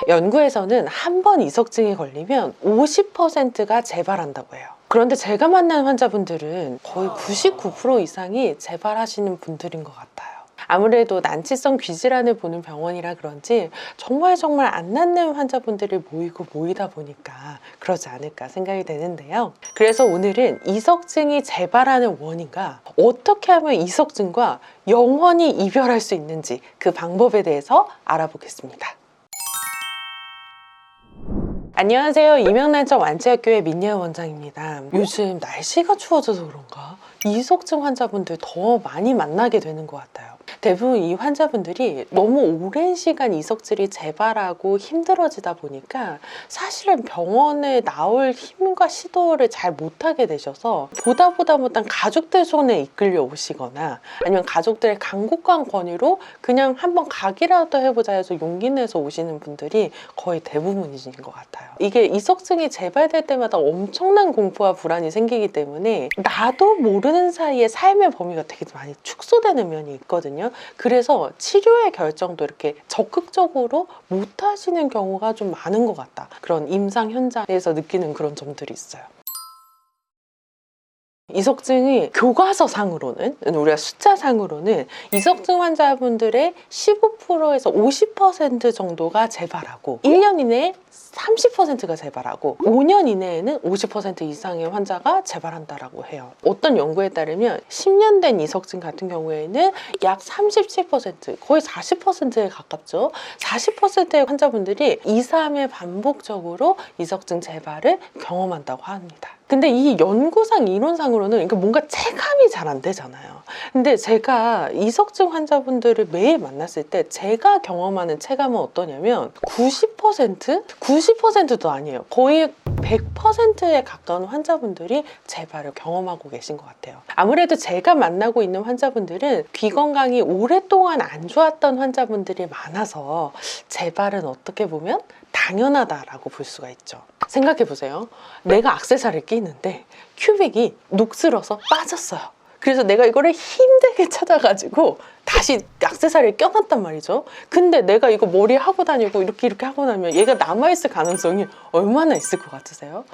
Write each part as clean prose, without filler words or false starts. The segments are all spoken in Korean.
연구에서는 한 번 이석증이 걸리면 50%가 재발한다고 해요. 그런데 제가 만난 환자분들은 거의 99% 이상이 재발하시는 분들인 것 같아요. 아무래도 난치성 귀질환을 보는 병원이라 그런지 정말 안 낫는 환자분들이 모이다 보니까 그러지 않을까 생각이 되는데요. 그래서 오늘은 이석증이 재발하는 원인과 어떻게 하면 이석증과 영원히 이별할 수 있는지 그 방법에 대해서 알아보겠습니다. 안녕하세요. 이명난청 완치학교의 민예은 원장입니다. 요즘 날씨가 추워져서 그런가 이석증 환자분들 더 많이 만나게 되는 것 같아요. 대부분 이 환자분들이 너무 오랜 시간 이석증이 재발하고 힘들어지다 보니까 사실은 병원에 나올 힘과 시도를 잘 못하게 되셔서 보다 못한 가족들 손에 이끌려 오시거나 아니면 가족들의 간곡한 권유로 그냥 한번 가기라도 해보자 해서 용기 내서 오시는 분들이 거의 대부분이신 것 같아요. 이게 이석증이 재발될 때마다 엄청난 공포와 불안이 생기기 때문에 나도 모르는 사이에 삶의 범위가 되게 많이 축소되는 면이 있거든요. 그래서 치료의 결정도 이렇게 적극적으로 못 하시는 경우가 좀 많은 것 같다. 그런 임상 현장에서 느끼는 그런 점들이 있어요. 이석증이 교과서상으로는, 우리가 숫자상으로는 이석증 환자분들의 15%에서 50% 정도가 재발하고 1년 이내에 30%가 재발하고 5년 이내에는 50% 이상의 환자가 재발한다라고 해요. 어떤 연구에 따르면 10년 된 이석증 같은 경우에는 약 37%, 거의 40%에 가깝죠. 40%의 환자분들이 2, 3회 반복적으로 이석증 재발을 경험한다고 합니다. 근데 이 연구상 이론상으로는 뭔가 체감이 잘 안 되잖아요. 근데 제가 이석증 환자분들을 매일 만났을 때 제가 경험하는 체감은 어떠냐면 90%도 아니에요. 거의 100%에 가까운 환자분들이 재발을 경험하고 계신 것 같아요. 아무래도 제가 만나고 있는 환자분들은 귀 건강이 오랫동안 안 좋았던 환자분들이 많아서 재발은 어떻게 보면 당연하다라고 볼 수가 있죠. 생각해 보세요. 내가 액세서리를 끼는데 큐빅이 녹슬어서 빠졌어요. 그래서 내가 이거를 힘들게 찾아가지고 다시 액세서리를 껴놨단 말이죠. 근데 내가 이거 머리에 하고 다니고 이렇게 하고 나면 얘가 남아있을 가능성이 얼마나 있을 것 같으세요?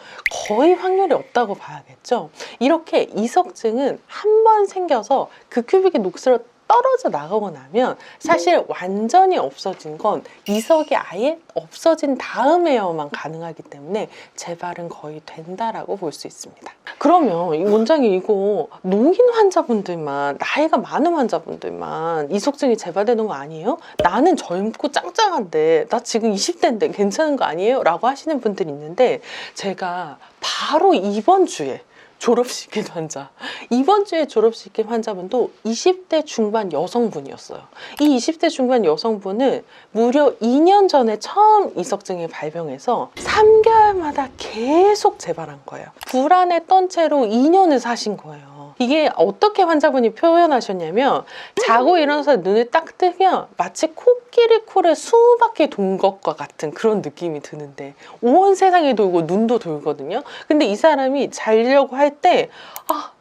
거의 확률이 없다고 봐야겠죠. 이렇게 이석증은 한 번 생겨서 그 큐빅이 녹슬어 떨어져 나가고 나면 사실 완전히 없어진 건 이석이 아예 없어진 다음에야만 가능하기 때문에 재발은 거의 된다라고 볼 수 있습니다. 그러면 이 원장이 이거 노인 환자분들만, 나이가 많은 환자분들만 이석증이 재발되는 거 아니에요? 나는 젊고 짱짱한데 나 지금 20대인데 괜찮은 거 아니에요? 라고 하시는 분들이 있는데 제가 바로 이번 주에 졸업시킨 환자, 이번 주에 졸업시킨 환자분도 20대 중반 여성분이었어요. 이 20대 중반 여성분은 무려 2년 전에 처음 이석증이 발병해서 3개월마다 계속 재발한 거예요. 불안했던 채로 2년을 사신 거예요. 이게 어떻게 환자분이 표현하셨냐면 자고 일어나서 눈을 딱 뜨면 마치 코끼리 코를 20바퀴 돈 것과 같은 그런 느낌이 드는데 온 세상이 돌고 눈도 돌거든요. 근데 이 사람이 자려고 할 때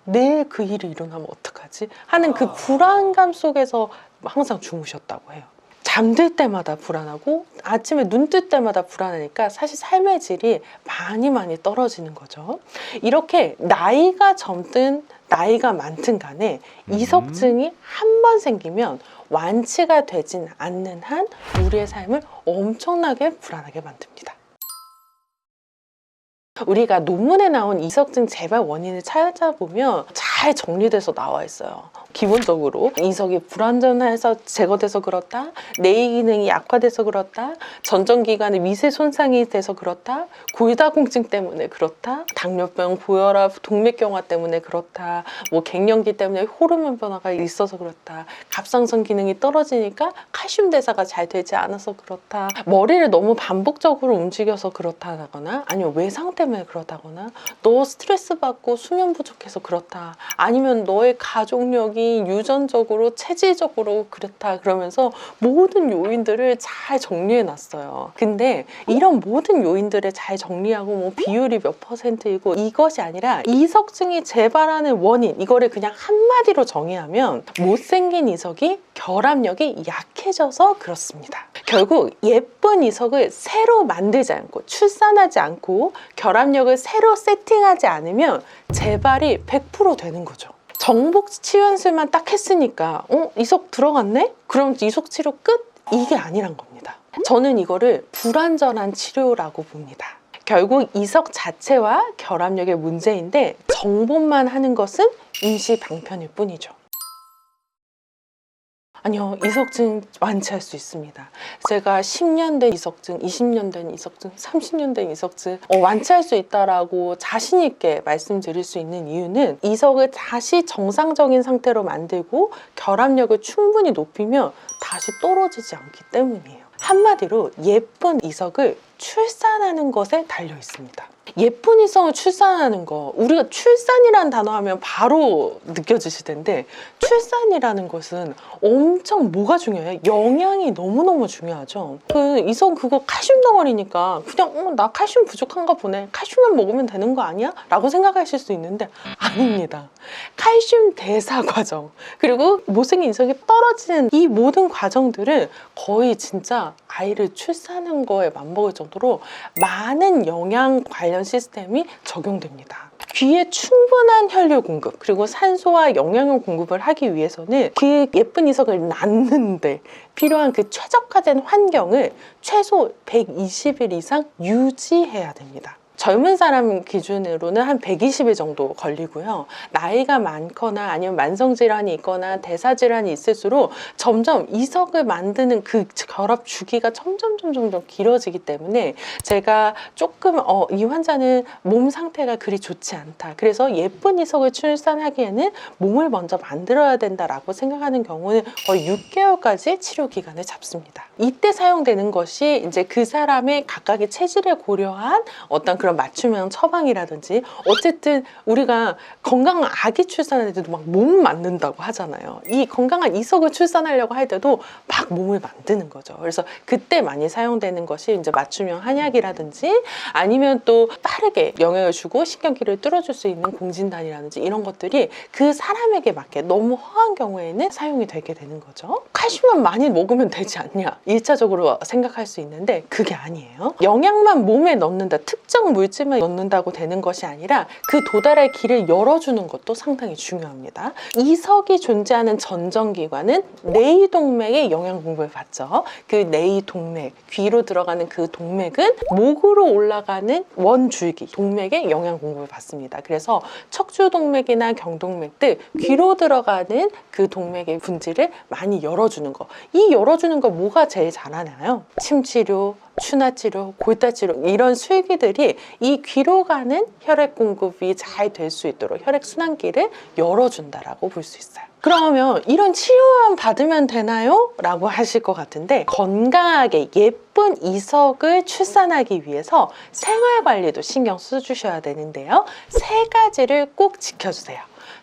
내일 그 일이 일어나면 어떡하지? 하는 그 불안감 속에서 항상 주무셨다고 해요. 잠들 때마다 불안하고 아침에 눈 뜰 때마다 불안하니까 사실 삶의 질이 많이 떨어지는 거죠. 이렇게 나이가 젊든 나이가 많든 간에 이석증이 한 번 생기면 완치가 되진 않는 한 우리의 삶을 엄청나게 불안하게 만듭니다. 우리가 논문에 나온 이석증 재발 원인을 찾아보면 잘 정리돼서 나와 있어요. 기본적으로 이석이 불완전해서 제거돼서 그렇다, 뇌 기능이 약화돼서 그렇다, 전정기관의 미세 손상이 돼서 그렇다, 골다공증 때문에 그렇다, 당뇨병, 고혈압, 동맥경화 때문에 그렇다, 갱년기 때문에 호르몬 변화가 있어서 그렇다, 갑상선 기능이 떨어지니까 칼슘 대사가 잘 되지 않아서 그렇다, 머리를 너무 반복적으로 움직여서 그렇다거나 아니면 외상 때문에 그렇다거나 너 스트레스 받고 수면 부족해서 그렇다 아니면 너의 가족력이 유전적으로 체질적으로 그렇다 그러면서 모든 요인들을 잘 정리해 놨어요. 근데 이런 모든 요인들을 잘 정리하고 뭐 비율이 몇 %이고 이것이 아니라 이석증이 재발하는 원인, 이거를 그냥 한마디로 정의하면 못생긴 이석이 결합력이 약해져서 그렇습니다. 결국 예쁜 이석을 새로 만들지 않고 출산하지 않고 결합력을 새로 세팅하지 않으면 재발이 100% 되는 거죠. 정복 치유연술만 딱 했으니까 이석 들어갔네? 그럼 이석 치료 끝? 이게 아니란 겁니다. 저는 이거를 불완전한 치료라고 봅니다. 결국 이석 자체와 결합력의 문제인데 정복만 하는 것은 임시 방편일 뿐이죠. 아니요, 이석증 완치할 수 있습니다. 제가 10년 된 이석증, 20년 된 이석증, 30년 된 이석증 완치할 수 있다라고 자신 있게 말씀드릴 수 있는 이유는 이석을 다시 정상적인 상태로 만들고 결합력을 충분히 높이면 다시 떨어지지 않기 때문이에요. 한마디로 예쁜 이석을 출산하는 것에 달려 있습니다. 예쁜 이성을 출산하는 거, 우리가 출산이라는 단어 하면 바로 느껴지실 텐데 출산이라는 것은 엄청 뭐가 중요해요? 영양이 너무너무 중요하죠. 그 이성 그거 칼슘 덩어리니까 그냥 나 칼슘 부족한가 보네, 칼슘만 먹으면 되는 거 아니야? 라고 생각하실 수 있는데 아닙니다. 칼슘 대사 과정, 그리고 못생긴 이성이 떨어지는 이 모든 과정들은 거의 진짜 아이를 출산한 거에 맞먹을 정도로 많은 영양 관련 시스템이 적용됩니다. 귀에 충분한 혈류 공급, 그리고 산소와 영양을 공급을 하기 위해서는 그 예쁜 이석을 낳는데 필요한 그 최적화된 환경을 최소 120일 이상 유지해야 됩니다. 젊은 사람 기준으로는 한 120일 정도 걸리고요. 나이가 많거나 아니면 만성질환이 있거나 대사질환이 있을수록 점점 이석을 만드는 그 결합 주기가 점점 길어지기 때문에 제가 조금 이 환자는 몸 상태가 그리 좋지 않다, 그래서 예쁜 이석을 출산하기에는 몸을 먼저 만들어야 된다라고 생각하는 경우는 거의 6개월까지 치료 기간을 잡습니다. 이때 사용되는 것이 이제 그 사람의 각각의 체질을 고려한 어떤 그런 맞춤형 처방이라든지, 어쨌든 우리가 건강한 아기 출산할 때도 막 몸 만든다고 하잖아요. 이 건강한 이석을 출산하려고 할 때도 막 몸을 만드는 거죠. 그래서 그때 많이 사용되는 것이 이제 맞춤형 한약이라든지 아니면 또 빠르게 영향을 주고 신경기를 뚫어줄 수 있는 공진단이라든지 이런 것들이 그 사람에게 맞게 너무 허한 경우에는 사용이 되게 되는 거죠. 칼슘만 많이 먹으면 되지 않냐 1차적으로 생각할 수 있는데 그게 아니에요. 영양만 몸에 넣는다, 특정 물질만 넣는다고 되는 것이 아니라 그 도달할 길을 열어주는 것도 상당히 중요합니다. 이석이 존재하는 전정기관은 내이동맥의 영양 공급을 받죠. 그 내이동맥, 귀로 들어가는 그 동맥은 목으로 올라가는 원줄기, 동맥의 영양 공급을 받습니다. 그래서 척추동맥이나 경동맥 등 귀로 들어가는 그 동맥의 분지를 많이 열어주는 거. 이 열어주는 거 뭐가 제일 잘하나요? 침치료, 추나치료, 골다치료, 이런 술기들이 이 귀로 가는 혈액 공급이 잘 될 수 있도록 혈액 순환기를 열어준다라고 볼 수 있어요. 그러면 이런 치료만 받으면 되나요? 라고 하실 것 같은데, 건강하게 예쁜 이석을 출산하기 위해서 생활관리도 신경 써주셔야 되는데요. 3가지를 꼭 지켜주세요.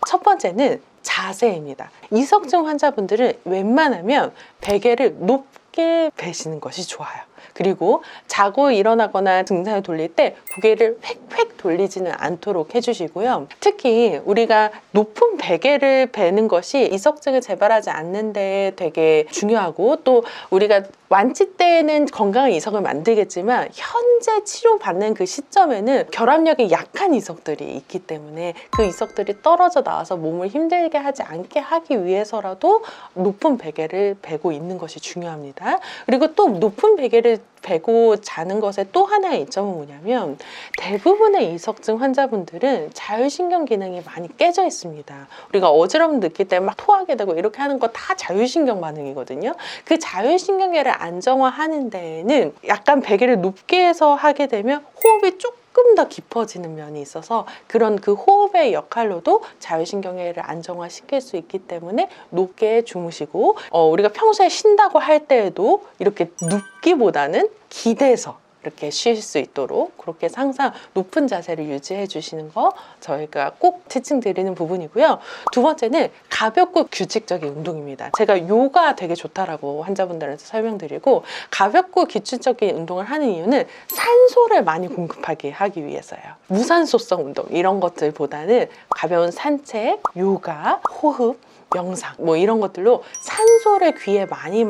첫 번째는 자세입니다. 이석증 환자분들은 웬만하면 베개를 높게 베시는 것이 좋아요. 그리고 자고 일어나거나 등산을 돌릴 때 고개를 획획 돌리지는 않도록 해주시고요. 특히 우리가 높은 베개를 베는 것이 이석증을 재발하지 않는 데 되게 중요하고, 또 우리가 완치 때에는 건강한 이석을 만들겠지만 현재 치료받는 그 시점에는 결합력이 약한 이석들이 있기 때문에 그 이석들이 떨어져 나와서 몸을 힘들게 하지 않게 하기 위해서라도 높은 베개를 베고 있는 것이 중요합니다. 그리고 또 높은 베개를 베고 자는 것의 또 하나의 이점은 뭐냐면, 대부분의 이석증 환자분들은 자율신경 기능이 많이 깨져 있습니다. 우리가 어지러움 느낄 때 막 토하게 되고 이렇게 하는 거 다 자율신경 반응이거든요. 그 자율신경계를 안정화하는 데에는 약간 베개를 높게 해서 하게 되면 호흡이 조금 더 깊어지는 면이 있어서 그런 그 호흡의 역할로도 자율신경계를 안정화시킬 수 있기 때문에 높게 주무시고, 우리가 평소에 쉰다고 할 때에도 이렇게 눕기보다는 기대서 이렇게 쉴 수 있도록 그렇게 항상 높은 자세를 유지해 주시는 거 저희가 꼭 티칭 드리는 부분이고요. 두 번째는 가볍고 규칙적인 운동입니다. 제가 요가 되게 좋다라고 환자분들한테 설명드리고, 가볍고 규칙적인 운동을 하는 이유는 산소를 많이 공급하게 하기 위해서예요. 무산소성 운동 이런 것들보다는 가벼운 산책, 요가, 호흡, 명상 뭐 이런 것들로 산소를 귀에 많이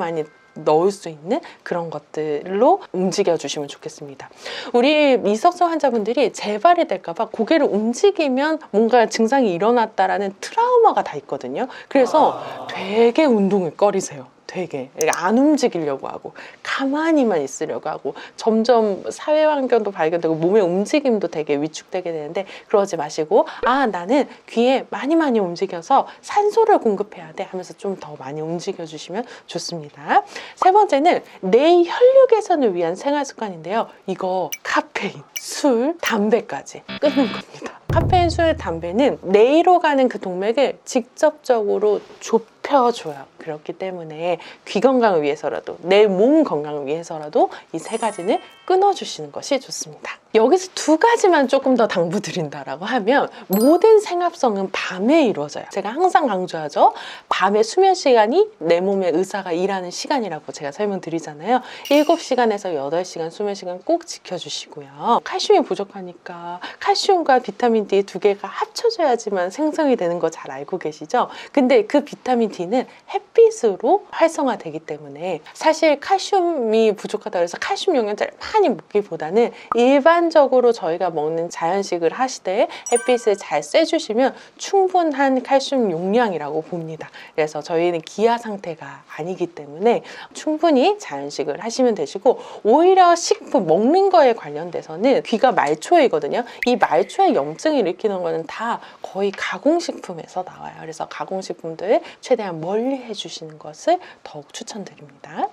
넣을 수 있는 그런 것들로 움직여 주시면 좋겠습니다. 우리 이석증 환자분들이 재발이 될까봐 고개를 움직이면 뭔가 증상이 일어났다라는 트라우마가 다 있거든요. 그래서 되게 운동을 꺼리세요. 되게 안 움직이려고 하고 가만히만 있으려고 하고 점점 사회 환경도 발견되고 몸의 움직임도 되게 위축되게 되는데, 그러지 마시고 나는 귀에 많이 움직여서 산소를 공급해야 돼 하면서 좀 더 많이 움직여 주시면 좋습니다. 세 번째는 내 혈류 개선을 위한 생활 습관인데요. 이거 카페인, 술, 담배까지 끊는 겁니다. 카페인, 술, 담배는 뇌로 가는 그 동맥을 직접적으로 좁혀줘요. 그렇기 때문에 귀 건강을 위해서라도, 내 몸 건강을 위해서라도 이 세 가지는 끊어주시는 것이 좋습니다. 여기서 두 가지만 조금 더 당부드린다라고 하면, 모든 생합성은 밤에 이루어져요. 제가 항상 강조하죠. 밤에 수면 시간이 내 몸의 의사가 일하는 시간이라고 제가 설명드리잖아요. 7시간에서 8시간 수면 시간 꼭 지켜주시고요. 칼슘이 부족하니까 칼슘과 비타민 D 두 개가 합쳐져야지만 생성이 되는 거 잘 알고 계시죠? 근데 그 비타민 D는 햇빛으로 활성화되기 때문에 사실 칼슘이 부족하다고 해서 칼슘 영양제를 많이 먹기보다는 일반적으로 저희가 먹는 자연식을 하시되 햇빛을 잘 쐬주시면 충분한 칼슘 용량이라고 봅니다. 그래서 저희는 기아 상태가 아니기 때문에 충분히 자연식을 하시면 되시고, 오히려 식품 먹는 거에 관련돼서는 귀가 말초이거든요. 이 말초에 염증을 일으키는 거는 다 거의 가공식품에서 나와요. 그래서 가공식품들 최대한 멀리 해주시는 것을 더욱 추천드립니다.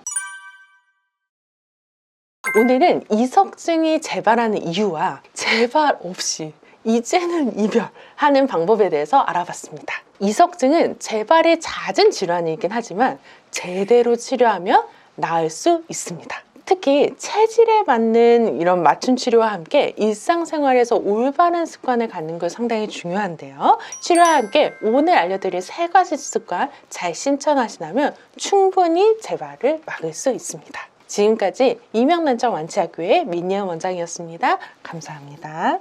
오늘은 이석증이 재발하는 이유와 재발 없이 이제는 이별하는 방법에 대해서 알아봤습니다. 이석증은 재발이 잦은 질환이긴 하지만 제대로 치료하면 나을 수 있습니다. 특히 체질에 맞는 이런 맞춤 치료와 함께 일상생활에서 올바른 습관을 갖는 것 상당히 중요한데요. 치료와 함께 오늘 알려드릴 3가지 습관 잘 실천하시다면 충분히 재발을 막을 수 있습니다. 지금까지 이명난청 완치학교의 민예은 원장이었습니다. 감사합니다.